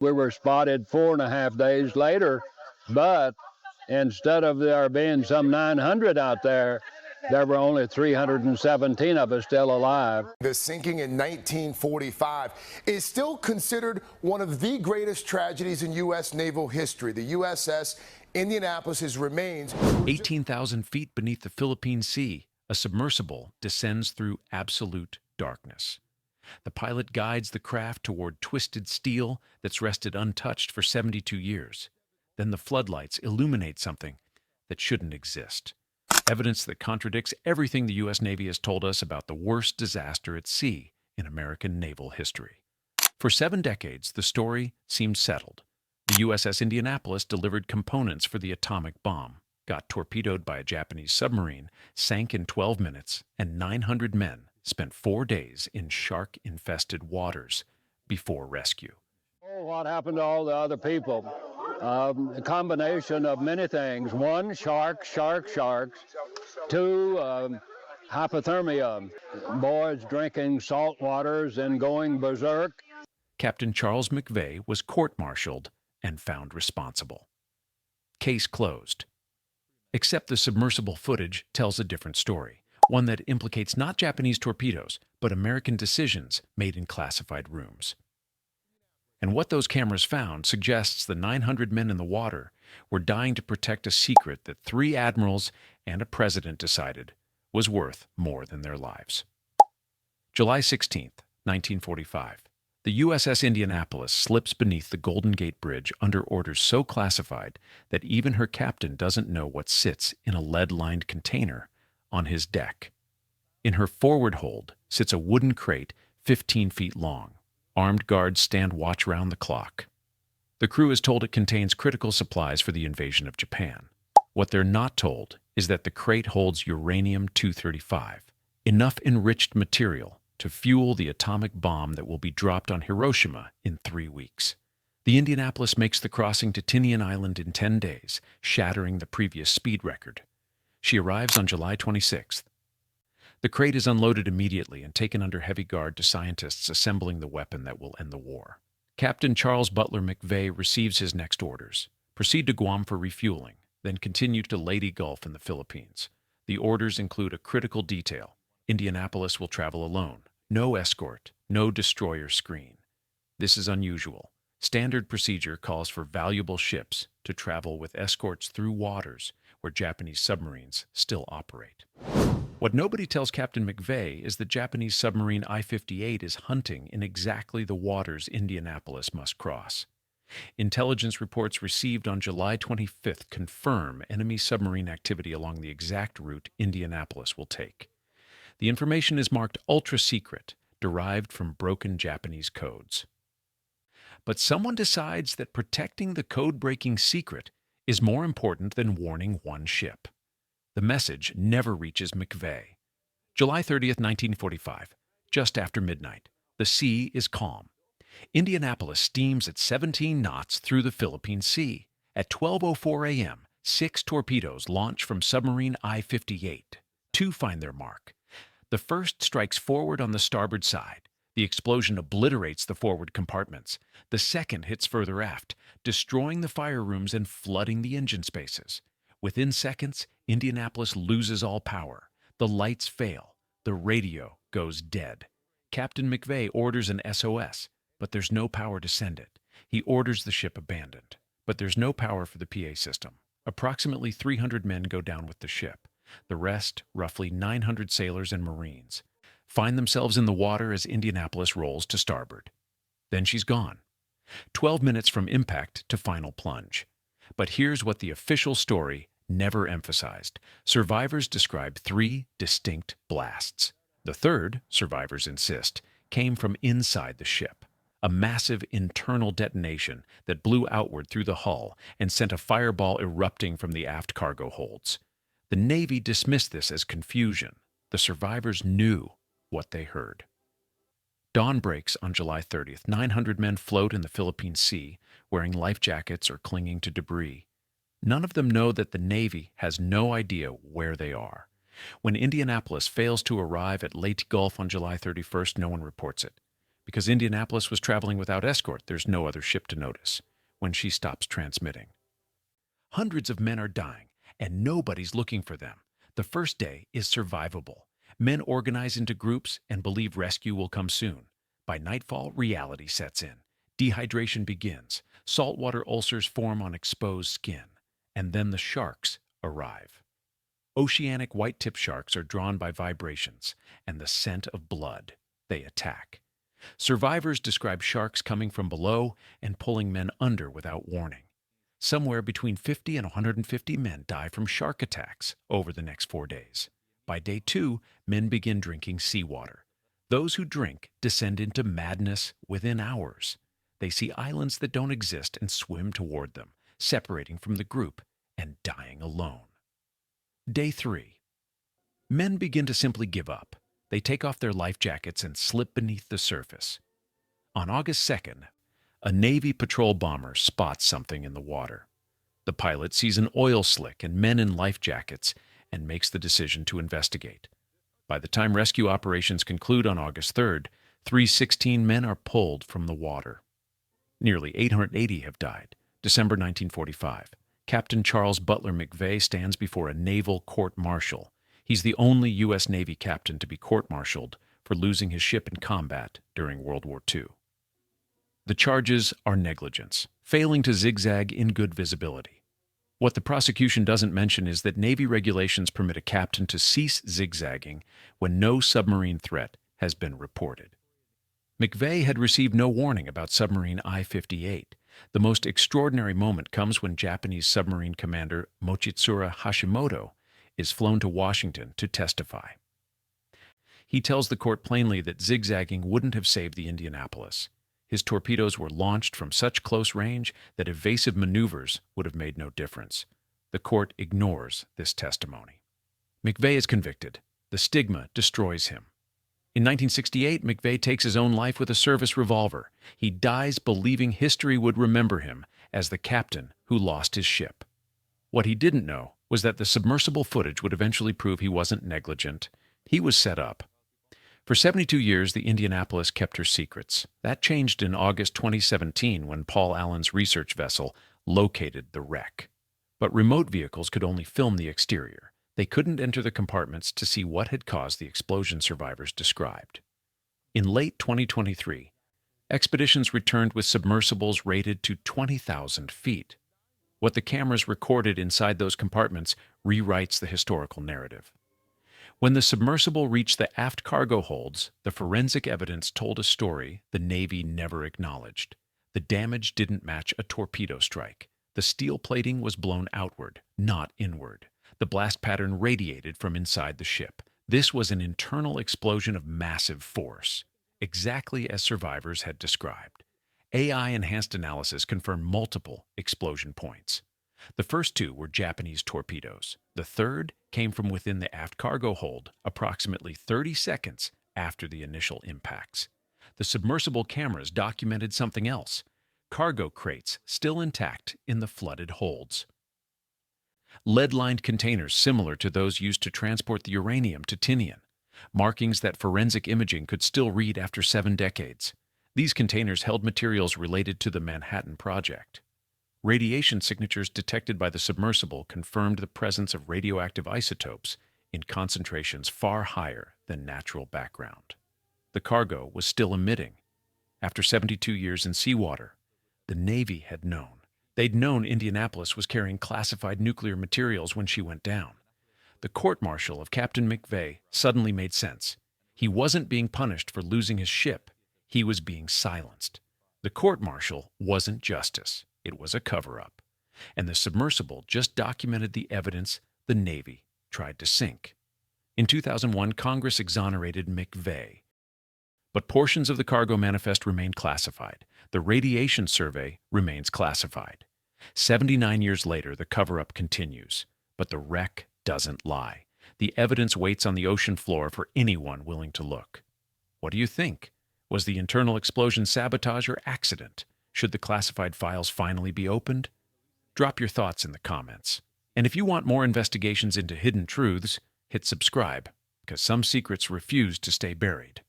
We were spotted 4.5 days later, but instead of there being some 900 out there were only 317 of us still alive. The sinking in 1945 is still considered one of the greatest tragedies in U.S. naval history. The USS Indianapolis' remains. 18,000 feet beneath the Philippine Sea, a submersible descends through absolute darkness. The pilot guides the craft toward twisted steel that's rested untouched for 72 years. Then the floodlights illuminate something that shouldn't exist. Evidence that contradicts everything the U.S. Navy has told us about the worst disaster at sea in American naval history. For 7 decades, the story seemed settled. The USS Indianapolis delivered components for the atomic bomb, got torpedoed by a Japanese submarine, sank in 12 minutes, and 900 men spent 4 days in shark-infested waters before rescue. Oh, what happened to all the other people? A combination of many things. 1, sharks. 2, hypothermia. Boys drinking salt waters and going berserk. Captain Charles McVeigh was court-martialed and found responsible. Case closed. Except the submersible footage tells a different story, one that implicates not Japanese torpedoes, but American decisions made in classified rooms. And what those cameras found suggests the 900 men in the water were dying to protect a secret that 3 admirals and a president decided was worth more than their lives. July 16, 1945. The USS Indianapolis slips beneath the Golden Gate Bridge under orders so classified that even her captain doesn't know what sits in a lead-lined container on his deck. In her forward hold sits a wooden crate 15 feet long. Armed guards stand watch round the clock. The crew is told it contains critical supplies for the invasion of Japan. What they're not told is that the crate holds uranium-235, enough enriched material to fuel the atomic bomb that will be dropped on Hiroshima in 3 weeks. The Indianapolis makes the crossing to Tinian Island in 10 days, shattering the previous speed record. She arrives on July 26th. The crate is unloaded immediately and taken under heavy guard to scientists assembling the weapon that will end the war. Captain Charles Butler McVeigh receives his next orders. Proceed to Guam for refueling, then continue to Leyte Gulf in the Philippines. The orders include a critical detail. Indianapolis will travel alone. No escort, no destroyer screen. This is unusual. Standard procedure calls for valuable ships to travel with escorts through waters where Japanese submarines still operate. What nobody tells Captain McVeigh is the Japanese submarine I-58 is hunting in exactly the waters Indianapolis must cross. Intelligence reports received on July 25th confirm enemy submarine activity along the exact route Indianapolis will take. The information is marked ultra-secret, derived from broken Japanese codes. But someone decides that protecting the code-breaking secret is more important than warning one ship. The message never reaches McVeigh. July 30th, 1945, just after midnight. The sea is calm. Indianapolis steams at 17 knots through the Philippine Sea. At 12:04 a.m., 6 torpedoes launch from submarine I-58. 2 find their mark. The first strikes forward on the starboard side. The explosion obliterates the forward compartments. The second hits further aft, destroying the fire rooms and flooding the engine spaces. Within seconds, Indianapolis loses all power. The lights fail. The radio goes dead. Captain McVeigh orders an SOS, but there's no power to send it. He orders the ship abandoned, but there's no power for the PA system. Approximately 300 men go down with the ship. The rest, roughly 900 sailors and Marines, find themselves in the water as Indianapolis rolls to starboard. Then she's gone. 12 minutes from impact to final plunge. But here's what the official story never emphasized. Survivors describe 3 distinct blasts. The third, survivors insist, came from inside the ship. A massive internal detonation that blew outward through the hull and sent a fireball erupting from the aft cargo holds. The Navy dismissed this as confusion. The survivors knew what they heard. Dawn breaks on July 30th. 900 men float in the Philippine Sea, wearing life jackets or clinging to debris. None of them know that the Navy has no idea where they are. When Indianapolis fails to arrive at Leyte Gulf on July 31st, no one reports it, Because Indianapolis was traveling without escort, there's no other ship to notice when she stops transmitting. Hundreds of men are dying, and nobody's looking for them. The first day is survivable. Men organize into groups and believe rescue will come soon. By nightfall, reality sets in. Dehydration begins. Saltwater ulcers form on exposed skin. And then the sharks arrive. Oceanic white-tip sharks are drawn by vibrations and the scent of blood. They attack. Survivors describe sharks coming from below and pulling men under without warning. Somewhere between 50 and 150 men die from shark attacks over the next 4 days. By day 2, men begin drinking seawater. Those who drink descend into madness within hours. They see islands that don't exist and swim toward them, separating from the group and dying alone. Day 3. Men begin to simply give up. They take off their life jackets and slip beneath the surface. On August 2nd, a Navy patrol bomber spots something in the water. The pilot sees an oil slick and men in life jackets and makes the decision to investigate. By the time rescue operations conclude on August 3rd, 316 men are pulled from the water. Nearly 880 have died. December 1945. Captain Charles Butler McVeigh stands before a naval court-martial. He's the only U.S. Navy captain to be court-martialed for losing his ship in combat during World War II. The charges are negligence, failing to zigzag in good visibility. What the prosecution doesn't mention is that Navy regulations permit a captain to cease zigzagging when no submarine threat has been reported. McVeigh had received no warning about submarine I-58. The most extraordinary moment comes when Japanese submarine commander Mochitsura Hashimoto is flown to Washington to testify. He tells the court plainly that zigzagging wouldn't have saved the Indianapolis. His torpedoes were launched from such close range that evasive maneuvers would have made no difference. The court ignores this testimony. McVeigh is convicted. The stigma destroys him. In 1968, McVeigh takes his own life with a service revolver. He dies believing history would remember him as the captain who lost his ship. What he didn't know was that the submersible footage would eventually prove he wasn't negligent. He was set up. For 72 years, the Indianapolis kept her secrets. That changed in August 2017 when Paul Allen's research vessel located the wreck. But remote vehicles could only film the exterior. They couldn't enter the compartments to see what had caused the explosion survivors described. In late 2023, expeditions returned with submersibles rated to 20,000 feet. What the cameras recorded inside those compartments rewrites the historical narrative. When the submersible reached the aft cargo holds, the forensic evidence told a story the Navy never acknowledged. The damage didn't match a torpedo strike. The steel plating was blown outward, not inward. The blast pattern radiated from inside the ship. This was an internal explosion of massive force, exactly as survivors had described. AI-enhanced analysis confirmed multiple explosion points. The first 2 were Japanese torpedoes. The third came from within the aft cargo hold, approximately 30 seconds after the initial impacts. The submersible cameras documented something else: cargo crates still intact in the flooded holds. Lead-lined containers similar to those used to transport the uranium to Tinian, markings that forensic imaging could still read after 7 decades. These containers held materials related to the Manhattan Project. Radiation signatures detected by the submersible confirmed the presence of radioactive isotopes in concentrations far higher than natural background. The cargo was still emitting. After 72 years in seawater, the Navy had known. They'd known Indianapolis was carrying classified nuclear materials when she went down. The court-martial of Captain McVeigh suddenly made sense. He wasn't being punished for losing his ship. He was being silenced. The court-martial wasn't justice. It was a cover-up. And the submersible just documented the evidence the Navy tried to sink. In 2001, Congress exonerated McVeigh. But portions of the cargo manifest remained classified. The radiation survey remains classified. 79 years later, the cover-up continues. But the wreck doesn't lie. The evidence waits on the ocean floor for anyone willing to look. What do you think? Was the internal explosion sabotage or accident? Should the classified files finally be opened? Drop your thoughts in the comments. And if you want more investigations into hidden truths, hit subscribe, because some secrets refuse to stay buried.